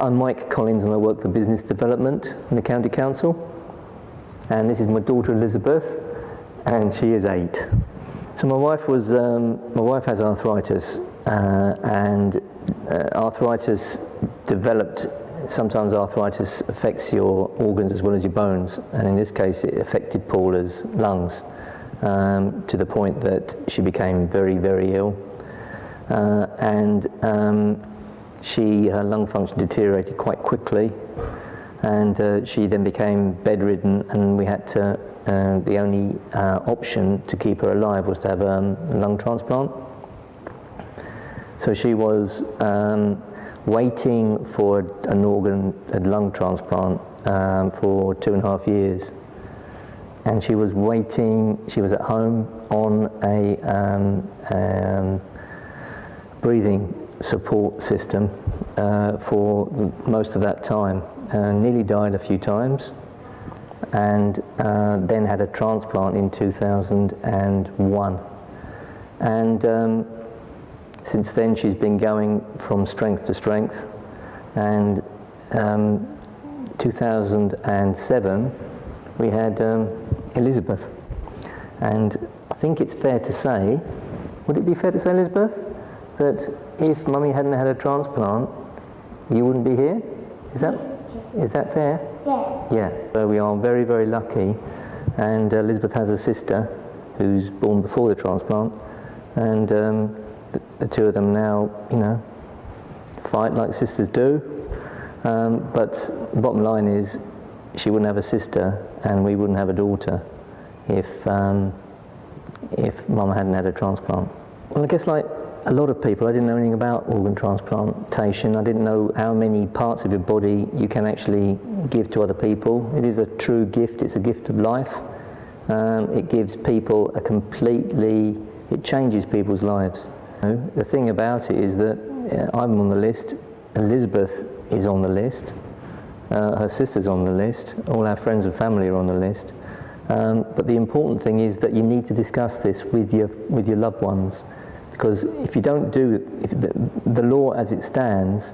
I'm Mike Collins and I work for business development in the County Council. And this is my daughter Elizabeth, and she is 8. So my wife has arthritis, and arthritis developed. Sometimes arthritis affects your organs as well as your bones, and in this case it affected Paula's lungs to the point that she became very, very ill. Her lung function deteriorated quite quickly, and she then became bedridden, and we had to, the only option to keep her alive was to have a lung transplant. So she was waiting for a lung transplant for 2.5 years. And she was at home on a breathing support system for most of that time. Nearly died a few times, and then had a transplant in 2001. And since then she's been going from strength to strength, and 2007 we had Elizabeth. And I think it's fair to say, would it be fair to say, Elizabeth, that if Mummy hadn't had a transplant, you wouldn't be here? Is that fair? Yeah. Yeah. So we are very, very lucky, and Elizabeth has a sister who's born before the transplant, and the two of them now, fight like sisters do. But the bottom line is, she wouldn't have a sister, and we wouldn't have a daughter if Mum hadn't had a transplant. Well, I guess like a lot of people, I didn't know anything about organ transplantation. I didn't know how many parts of your body you can actually give to other people. It is a true gift. It's a gift of life. It gives people it changes people's lives. The thing about it is that I'm on the list, Elizabeth is on the list, her sister's on the list, all our friends and family are on the list. But the important thing is that you need to discuss this with your loved ones, because if you don't do it, if the law as it stands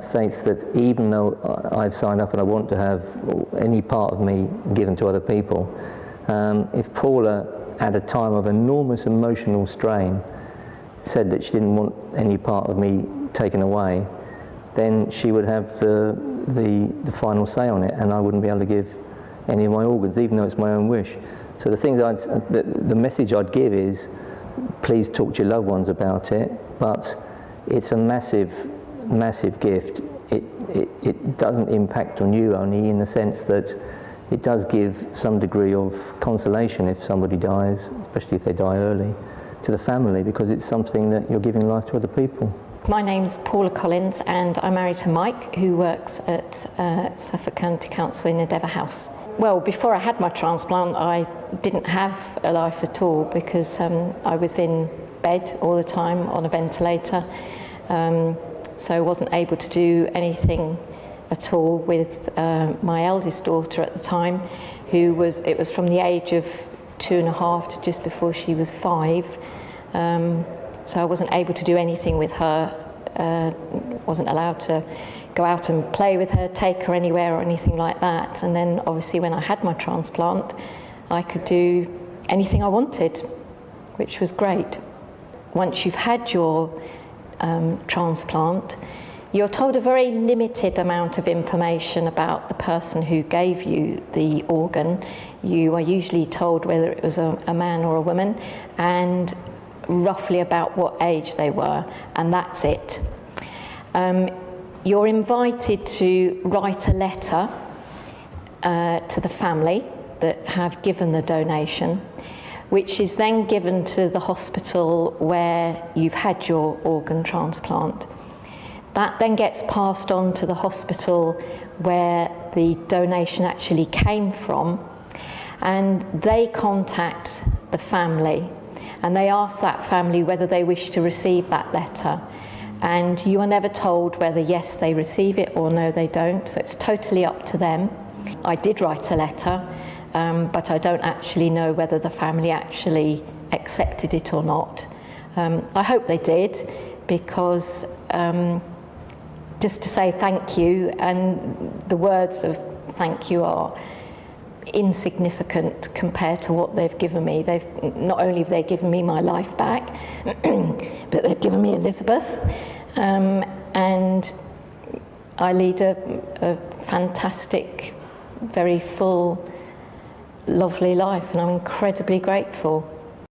states that even though I've signed up and I want to have any part of me given to other people, if Paula at a time of enormous emotional strain said that she didn't want any part of me taken away, then she would have the final say on it, and I wouldn't be able to give any of my organs, even though it's my own wish. So the message I'd give is, please talk to your loved ones about it, but it's a massive, massive gift. It doesn't impact on you only in the sense that it does give some degree of consolation if somebody dies, especially if they die early, to the family, because it's something that you're giving life to other people. My name's Paula Collins, and I'm married to Mike, who works at Suffolk County Council in Endeavour House. Well, before I had my transplant, I didn't have a life at all, because I was in bed all the time on a ventilator, so I wasn't able to do anything at all with my eldest daughter at the time, it was from the age of 2.5 to just before she was 5. So I wasn't able to do anything with her, wasn't allowed to go out and play with her, take her anywhere or anything like that. And then obviously when I had my transplant, I could do anything I wanted, which was great. Once you've had your transplant, you're told a very limited amount of information about the person who gave you the organ. You are usually told whether it was a man or a woman, and roughly about what age they were, and that's it. You're invited to write a letter to the family that have given the donation, which is then given to the hospital where you've had your organ transplant. That then gets passed on to the hospital where the donation actually came from, and they contact the family, and they ask that family whether they wish to receive that letter. And you are never told whether yes, they receive it or no, they don't, so it's totally up to them. I did write a letter, but I don't actually know whether the family actually accepted it or not. I hope they did, because just to say thank you, and the words of thank you are insignificant compared to what they've given me. They've not only have they given me my life back, but they've given me Elizabeth, and I lead a fantastic, very full, lovely life, and I'm incredibly grateful.